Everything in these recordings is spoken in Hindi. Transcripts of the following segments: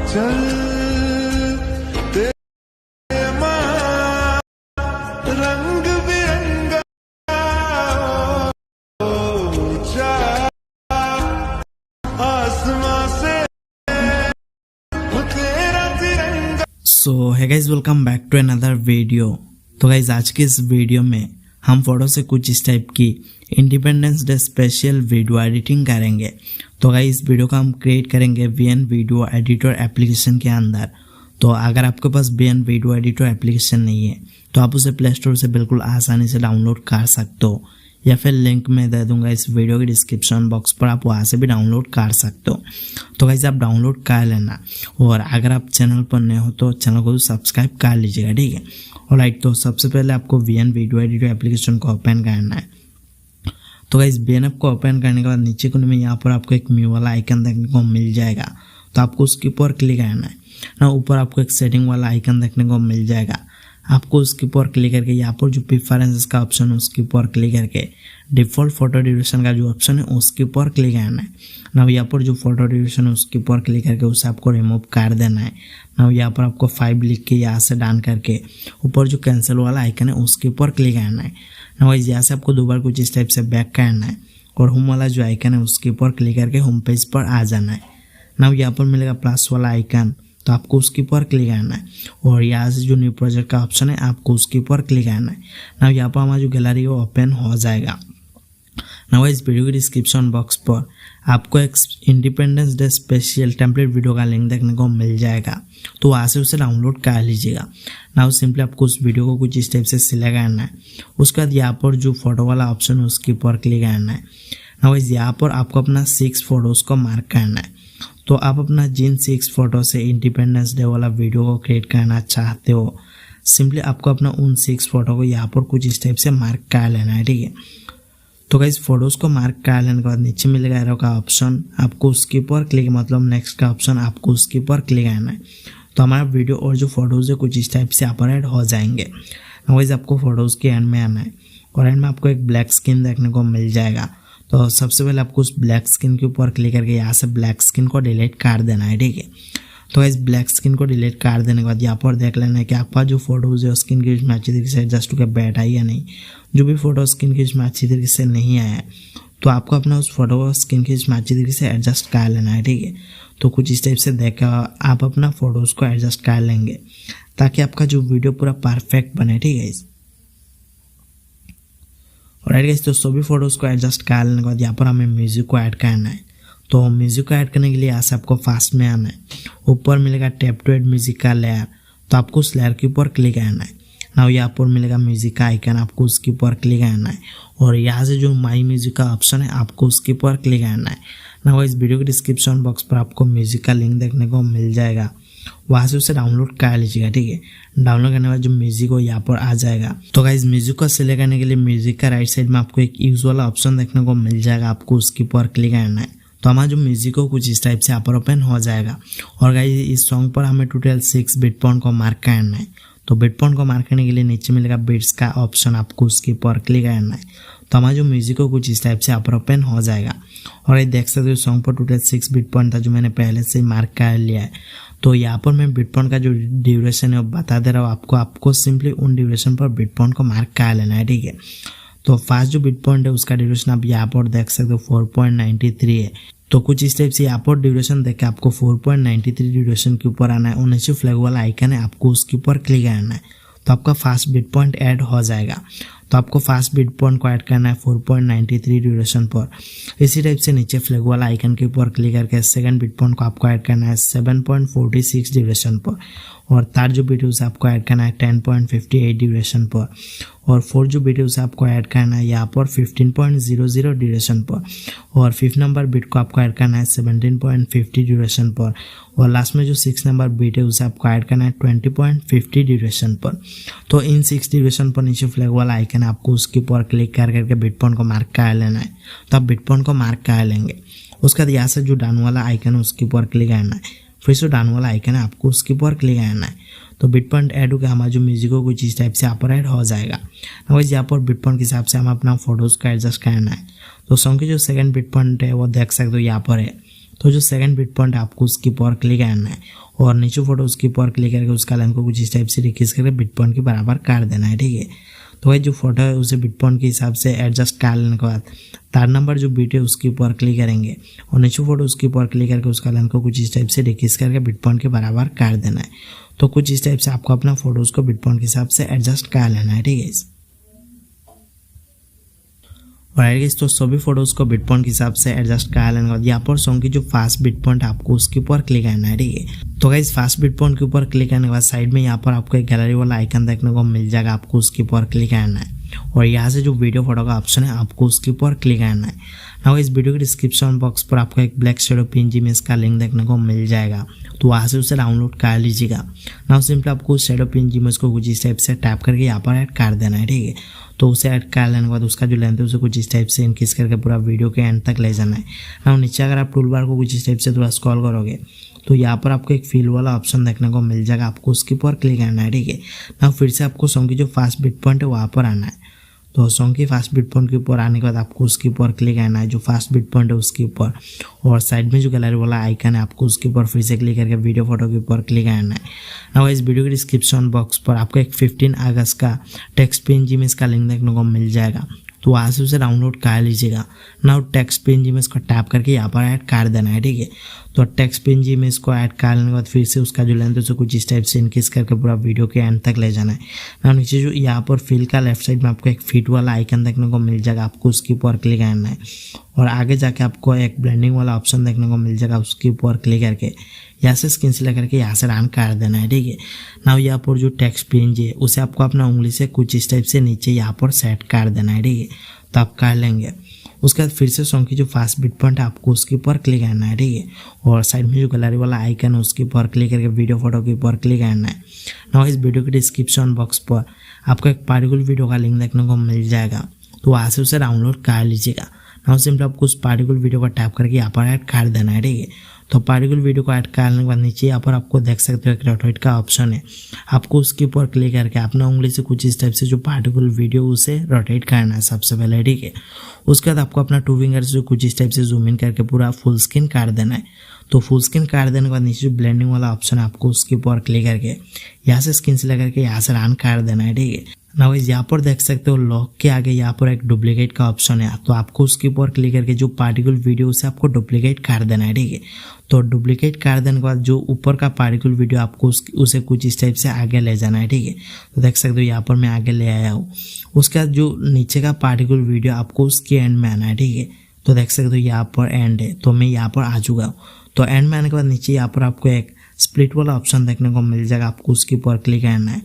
चल रंग बिरंगा ऊंचा आसमां से तेरा तिरंगा। So hey guys, welcome back to another video. तो गाइज आज के इस वीडियो में हम फोटो से कुछ इस टाइप की independence day special video editing करेंगे। तो गाइज इस वीडियो का हम क्रिएट करेंगे वीएन वीडियो एडिटर एप्लीकेशन के अंदर। तो अगर आपके पास वीएन वीडियो एडिटर एप्लीकेशन नहीं है तो आप उसे प्ले स्टोर से बिल्कुल आसानी से डाउनलोड कर सकते हो, या फिर लिंक मैं दे दूंगा इस वीडियो के डिस्क्रिप्शन बॉक्स पर, आप वहाँ से भी डाउनलोड कर सकते हो। तो गाइस आप डाउनलोड कर लेना, और अगर आप चैनल पर नए हो तो चैनल को सब्सक्राइब कर लीजिएगा, ठीक है। ऑलराइट, तो सबसे पहले आपको वीएन वीडियो एडिटर एप्लीकेशन को ओपन करना है। तो गाइस वीएन ऐप को ओपन करने के बाद नीचे कोने में यहाँ पर आपको एक म्यू वाला आइकन देखने को मिल जाएगा, तो आपको उसके ऊपर क्लिक करना है ना। ऊपर आपको एक सेटिंग वाला आइकन देखने को मिल जाएगा, आपको उसके ऊपर क्लिक करके यहाँ पर जो प्रेफरेंसेस का ऑप्शन है उसके ऊपर क्लिक करके डिफ़ॉल्ट फोटो ड्यूरेशन का जो ऑप्शन है उसके ऊपर क्लिक करना है ना। यहाँ पर जो फोटो ड्यूरेशन है उसके ऊपर क्लिक करके उसे आपको रिमूव कर देना है ना। यहाँ पर आपको 5 लिख के यहाँ से डाउन करके ऊपर जो कैंसिल वाला आइकन है उसके ऊपर क्लिक करना है ना। वही यहाँ से आपको 2 बार कुछ इस टाइप से बैक करना है, और होम वाला जो आइकन है उसके ऊपर क्लिक करके होम पेज पर आ जाना है ना। यहाँ पर मिलेगा प्लस वाला आइकन, तो आपको उसके ऊपर क्लिक करना है, और यहाँ से जो न्यू प्रोजेक्ट का ऑप्शन है आपको उसके ऊपर क्लिक करना है ना। यहाँ पर हमारा जो गैलरी है वो ओपन हो जाएगा ना। इस वीडियो के डिस्क्रिप्शन बॉक्स पर आपको एक independence day special template video का लिंक देखने को मिल जाएगा, तो वहाँ से उसे डाउनलोड कर लीजिएगा ना। सिंपली आपको उस वीडियो को कुछ इस टाइप से सिलेक्ट करना है, उसके बाद यहाँ पर जो फोटो वाला ऑप्शन है उसके ऊपर क्लिक करना है ना। यहाँ पर आपको अपना 6 फोटोज़ को मार्क करना है। तो आप अपना जिन 6 फोटो से इंडिपेंडेंस डे वाला वीडियो को क्रिएट करना चाहते हो, सिंपली आपको अपना उन 6 फोटो को यहाँ पर कुछ इस टाइप से मार्क कर लेना है, ठीक है। तो गाइस फोटोज़ को मार्क कर लेने के बाद नीचे मिलेगा एरो का ऑप्शन, आपको उसके ऊपर क्लिक मतलब नेक्स्ट का ऑप्शन आपको उसके ऊपर क्लिक करना है। तो हमारा वीडियो और जो फोटोज़ है कुछ इस टाइप से ऑपरेट हो जाएंगे। गाइस आपको फोटोज़ के एंड में आना है, और एंड में आपको एक ब्लैक स्क्रीन देखने को मिल जाएगा। तो सबसे पहले आपको उस ब्लैक स्क्रीन के ऊपर क्लिक करके यहाँ से ब्लैक स्क्रीन को डिलीट कर देना है, ठीक है। तो इस ब्लैक स्क्रीन को डिलीट कर देने के बाद यहाँ पर देख लेना है कि आपका जो फोटोज़ है स्क्रीन के बीच में अच्छी तरीके से एडजस्ट होकर बैठा है या नहीं। जो भी फोटो स्क्रीन के बीच में अच्छी तरीके से नहीं आया है तो आपको अपना उस फोटो को स्क्रीन के बीच में अच्छी तरीके से एडजस्ट कर लेना है, ठीक है। तो कुछ इस टाइप से देख आप अपना फोटोज़ को एडजस्ट कर लेंगे ताकि आपका जो वीडियो पूरा परफेक्ट बने, ठीक है। ऑलराइट गाइस, तो सभी फोटोज़ को एडजस्ट कर लेने के बाद यहाँ पर हमें म्यूजिक को ऐड करना है। तो म्यूजिक को ऐड करने के लिए यहाँ से आपको फास्ट में आना है, ऊपर मिलेगा टैप टू ऐड म्यूजिक का लेयर, तो आपको उस लेयर के ऊपर क्लिक करना है ना। यहाँ पर मिलेगा म्यूजिक का आइकन, आपको उसके ऊपर क्लिक करना है, और यहाँ से जो माई म्यूजिक का ऑप्शन है आपको उसके ऊपर क्लिक करना है ना। इस वीडियो के डिस्क्रिप्शन बॉक्स पर आपको म्यूजिक का लिंक देखने को मिल जाएगा, वहाँ से उसे डाउनलोड कर लीजिएगा, ठीक है। डाउनलोड करने के बाद जो म्यूजिक हो यहाँ पर आ जाएगा। तो गाइस म्यूजिक को सिलेक्ट करने के लिए म्यूजिक का राइट साइड में आपको एक यूज वाला ऑप्शन देखने को मिल जाएगा, आपको उसके ऊपर क्लिक करना है। तो हमारा जो म्यूजिक हो कुछ इस टाइप से यहाँ पर ओपन हो जाएगा। और गाइस इस सॉन्ग पर हमें टोटल 6 बिट पॉइंट को मार्क करना है। तो बिट पॉइंट को मार्क करने के लिए नीचे मिलेगा बिट्स का ऑप्शन, आपको उसके ऊपर क्लिक करना है। तो हमारा जो म्यूजिक हो कुछ इस टाइप से यहाँ पर ओपन हो जाएगा। और ये देख सकते हो सॉन्ग पर टोटल 6 बिट पॉइंट था जो मैंने पहले से मार्क कर लिया है। तो यहाँ पर मैं बिट पॉइंट का जो ड्यूरेशन है वो बता दे रहा हूँ आपको सिंपली उन ड्यूरेशन पर बिट पॉइंट को मार्क कर लेना है, ठीक है। तो फर्स्ट जो बिट पॉइंट है उसका ड्यूरेशन आप यहाँ पर देख सकते हो 4.93 है। तो कुछ इस टाइप से यहाँ पर ड्यूरेशन देख के आपको 4.93 ड्यूरेशन के ऊपर आना है, और नीचे फ्लैग वाला आइकन है आपको उसके ऊपर क्लिक करना है, तो आपका फास्ट बिट पॉइंट ऐड हो जाएगा। तो आपको फास्ट बिट पॉइंट को ऐड करना है 4.93 ड्यूरेशन पर। इसी टाइप से नीचे फ्लैग वाला आइकन के ऊपर क्लिक करके सेकंड बिट पॉइंट को आपको ऐड करना है 7.46 ड्यूरेशन पर, और थर्ड जो बिट उसे आपको ऐड करना है 10.58 ड्यूरेशन पर, और फोर्थ जो बिट उसे आपको ऐड करना है यहाँ पर 15.00 ड्यूरेशन पर, और 5th नंबर बिट को आपको ऐड करना है 17.50 ड्यूरेशन पर, और लास्ट में जो 6th नंबर बिट है उसे आपको ऐड करना है 20.50 ड्यूरेशन पर। तो इन 6 ड्यूरेशन पर नीचे फ्लैग वाला आइकन है आपको उसके ऊपर क्लिक करके बिट पॉइंट को मार्क कर लेना है। तो आप बिट पॉइंट को मार्क कर लेंगे, उसके बाद यहाँ से जो डाउन वाला आइकन है उसके ऊपर क्लिक करना है, फिर से डाउन वाला आइकन है आपको उसके ऊपर क्लिक करना है। तो बिट पॉइंट ऐड होकर हमारा जो म्यूजिक हो कुछ इस टाइप से यहाँ पर ऐड हो जाएगा। वैसे यहाँ पर बिट पॉइंट के हिसाब से हम अपना फोटोज़ का एडजस्ट करना है। तो सॉन्ग की जो सेकंड बिट पॉइंट है वो देख सकते हो यहाँ पर है। तो जो सेकंड बिट पॉइंट आपको उसके ऊपर क्लिक करना है और नीचे फोटो उसके ऊपर क्लिक करके उसका लेंथ को कुछ इस टाइप से डिक्रीज करके बिट पॉइंट के बराबर काट देना है, ठीक है। तो भाई जो फोटो है उसे बिट पॉइंट के हिसाब से एडजस्ट कर लेने के बाद थर्ड नंबर जो बिट है उसके ऊपर क्लिक करेंगे और नीचे फोटो उसके ऊपर क्लिक करके उसका लेंथ को कुछ इस टाइप से डिक्रीज करके बिट पॉइंट के बराबर काट देना है। तो कुछ इस टाइप से आपको अपना फोटोज को बिट पॉइंट के हिसाब से एडजस्ट कर लेना है, ठीक है। और गाइस तो सभी फोटोज को बिट पॉइंट के हिसाब से एडजस्ट कर लेने के बाद यहाँ पर सॉन्ग की जो फास्ट बिट पॉइंट आपको उसके ऊपर क्लिक करना है, ठीक है। तो गाइस फास्ट बिट पॉइंट के ऊपर क्लिक करने के बाद साइड में यहाँ पर आपको एक गैलरी वाला आइकन देखने को मिल जाएगा, आपको उसके ऊपर क्लिक करना है और यहाँ से जो वीडियो फोटो का ऑप्शन है आपको उसके ऊपर क्लिक करना है। नाउ इस वीडियो के डिस्क्रिप्शन बॉक्स पर आपको एक ब्लैक शेडो पीएनजी में इसका लिंक देखने को मिल जाएगा, तो वहाँ से उसे डाउनलोड कर लीजिएगा। नाउ सिंपली आपको उस शेडो पीएनजी में उसको कुछ इस टाइप से टैप करके यहाँ पर ऐड कर देना है, ठीक है। तो उसे ऐड कर लेने के बाद उसका जो लेंथ है उसे कुछ इस टाइप से इंक्रीज करके पूरा वीडियो के एंड तक ले जाना है। नाउ नीचे अगर आप टूल बार को कुछ इस टाइप से थोड़ा स्क्रॉल करोगे तो यहाँ पर आपको एक फील वाला ऑप्शन देखने को मिल जाएगा, आपको उसके ऊपर क्लिक करना है, ठीक है। नाउ फिर से आपको सॉन्ग की जो फास्ट बिट पॉइंट है वहाँ पर आना है। तो सॉन्ग की फास्ट बिट पॉइंट के ऊपर आने के बाद आपको उसके ऊपर क्लिक करना है जो फास्ट बिट पॉइंट है उसके ऊपर और साइड में जो गैलरी वाला आइकन है आपको उसके ऊपर फिर से क्लिक करके वीडियो फोटो के ऊपर क्लिक करना है। नाउ इस वीडियो के डिस्क्रिप्शन बॉक्स पर आपको एक 15 अगस्त का टेक्स्ट पीएनजी में इसका लिंक देखने को मिल जाएगा, तो वहाँ से उसे डाउनलोड कर लीजिएगा। नाउ टेक्स्ट पीएनजी में इसको टैप करके यहाँ पर ऐड कर देना है, ठीक है। तो टेक्स्ट पीएनजी में इसको ऐड करने के बाद फिर से उसका जो लेंथ है उसे कुछ इस टाइप से इंक्रीज करके पूरा वीडियो के एंड तक ले जाना है। नाउ नीचे जो यहाँ पर फिल का लेफ्ट साइड में आपको एक फिट वाला आइकन देखने को मिल जाएगा, आपको उसके ऊपर क्लिक करना है और आगे जाके आपको एक ब्लेंडिंग वाला ऑप्शन देखने को मिल जाएगा, उसके ऊपर क्लिक करके यहाँ से स्क्रीन से लेकर के यहाँ से रन कर देना है, ठीक है। नाउ यहाँ पर जो टेक्स्ट पीएनजी है उसे आपको अपना उंगली से कुछ इस टाइप से नीचे यहाँ पर सेट कर देना है, ठीक है। तो आप कर लेंगे। उसके बाद फिर से सॉन्ग की जो फास्ट बिट पॉइंट है आपको उसके ऊपर क्लिक करना है, ठीक है। और साइड में जो गैलरी वाला आइकन है उसके ऊपर क्लिक करके वीडियो फोटो के ऊपर क्लिक करना है। नाउ इस वीडियो के डिस्क्रिप्शन बॉक्स पर आपको एक पार्टिकुलर वीडियो का लिंक देखने को मिल जाएगा, तो वहाँ से उसे डाउनलोड कर लीजिएगा। नाउ सिंपली आपको उस पार्टिकुलर वीडियो को टैप करके यहाँ पर ऐड कर देना है, ठीक है। तो पार्टिकुलर वीडियो को ऐड करने के बाद नीचे यहाँ पर आपको देख सकते हो एक रोटेट का ऑप्शन है, आपको उसके ऊपर क्लिक करके अपना उंगली से कुछ इस टाइप से जो पार्टिकुलर वीडियो उसे रोटेट करना है सबसे पहले, ठीक है। उसके बाद आपको अपना 2 फिंगर से कुछ इस टाइप से जूम इन करके पूरा फुल स्क्रीन कर देना है। तो फुल स्क्रीन कर देने के बाद नीचे जो ब्लेंडिंग वाला ऑप्शन है आपको उसके ऊपर क्लिक करके यहाँ से स्क्रीन से लेकर के यहाँ से रन कर देना है, ठीक है। नाउ यहाँ पर देख सकते हो लॉक के आगे यहाँ पर एक डुप्लीकेट का ऑप्शन है, तो आपको उसके ऊपर क्लिक करके जो पार्टिकुलर वीडियो उसे आपको डुप्लीकेट कर देना है, ठीक है। तो डुप्लीकेट कर देने के बाद जो ऊपर का पार्टिकुलर वीडियो आपको उसे कुछ इस टाइप से आगे ले जाना है, ठीक है। तो देख सकते हो यहाँ पर मैं आगे ले आया हूँ। उसके बाद जो नीचे का पार्टिकुलर वीडियो आपको उसके एंड में आना है, ठीक है। तो देख सकते हो यहाँ पर एंड है, तो मैं यहाँ पर आ चुका हूँ। तो एंड में आने के बाद नीचे यहाँ पर आपको एक स्प्लिट वाला ऑप्शन देखने को मिल जाएगा, आपको उसके ऊपर क्लिक करना है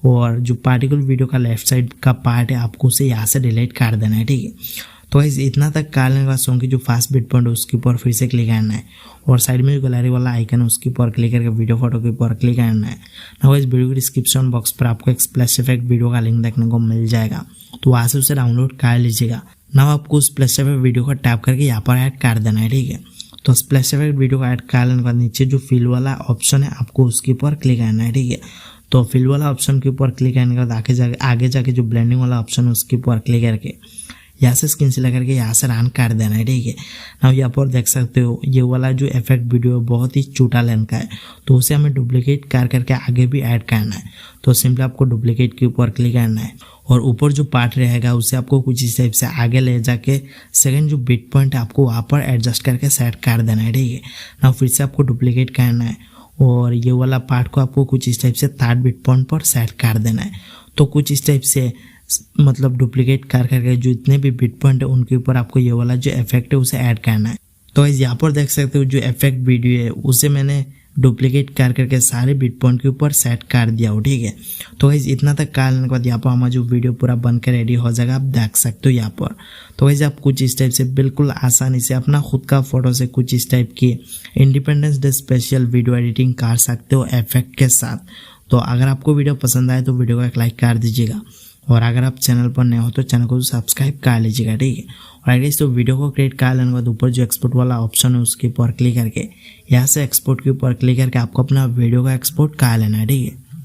और जो पार्टिकुलर वीडियो का लेफ्ट साइड का पार्ट है आपको उसे यहाँ से डिलीट कर देना है, ठीक है। तो गाइस इतना तक कर लेने के बाद सॉन्ग की जो फास्ट बिट पॉइंट है उसके ऊपर फिर से क्लिक करना है और साइड में जो गैलरी वाला आइकन है उसके ऊपर क्लिक करके वीडियो फोटो के ऊपर क्लिक करना है। नाउ इस वीडियो के डिस्क्रिप्शन बॉक्स पर आपको एक स्प्लैश इफेक्ट वीडियो का लिंक देखने को मिल जाएगा, तो वहाँ से उसे डाउनलोड कर लीजिएगा। नाउ आपको उस स्प्लैश इफेक्ट वीडियो को टैप करके यहाँ पर ऐड कर देना है, ठीक है। तो स्प्लैश इफेक्ट वीडियो को ऐड कर लेने के बाद नीचे जो फिल वाला ऑप्शन है आपको उसके ऊपर क्लिक करना है, ठीक है। तो फिल वाला ऑप्शन के ऊपर क्लिक करने के बाद आगे जाके जो ब्लेंडिंग वाला ऑप्शन है उसके ऊपर क्लिक करके यहाँ से स्क्रीन से लेकर के यहाँ से रन कर देना है, ठीक है। नाउ यहाँ पर देख सकते हो ये वाला जो इफेक्ट वीडियो बहुत ही छोटा लेंथ का है, तो उसे हमें डुप्लीकेट कर करके आगे भी ऐड करना है। तो सिंपली आपको डुप्लीकेट के ऊपर क्लिक करना है और ऊपर जो पार्ट रहेगा उसे आपको कुछ इस टाइप से आगे ले जाके सेकंड जो बिट पॉइंट है आपको वहाँ पर एडजस्ट करके सेट कर देना है, ठीक है। नाउ फिर से आपको डुप्लीकेट करना है और ये वाला पार्ट को आपको कुछ इस टाइप से थर्ड बिट पॉइंट पर सेट कर देना है। तो कुछ इस टाइप से मतलब डुप्लीकेट कर करके जो इतने भी बिट पॉइंट है उनके ऊपर आपको ये वाला जो इफेक्ट है उसे ऐड करना है। तो यहाँ पर देख सकते हो जो इफेक्ट वीडियो है उसे मैंने डुप्लीकेट कर करके सारे बिट पॉइंट के ऊपर सेट कर दिया हो, ठीक है। तो गाइस इतना तक कर लेने के बाद यहाँ पर हमारा जो वीडियो पूरा बनकर रेडी हो जाएगा, आप देख सकते हो यहाँ पर। तो गाइस आप कुछ इस टाइप से बिल्कुल आसानी से अपना खुद का फोटो से कुछ इस टाइप की independence day special video editing कर सकते हो इफेक्ट के साथ। तो अगर आपको वीडियो पसंद आए तो वीडियो को एक लाइक कर दीजिएगा और अगर आप चैनल पर नए हो तो चैनल को सब्सक्राइब कर लीजिएगा, ठीक है। और गाइस तो वीडियो को क्रिएट कर लेने के बाद ऊपर जो एक्सपोर्ट वाला ऑप्शन है उसके ऊपर क्लिक करके यहाँ से एक्सपोर्ट के ऊपर क्लिक करके आपको अपना वीडियो का एक्सपोर्ट कर लेना है, ठीक है।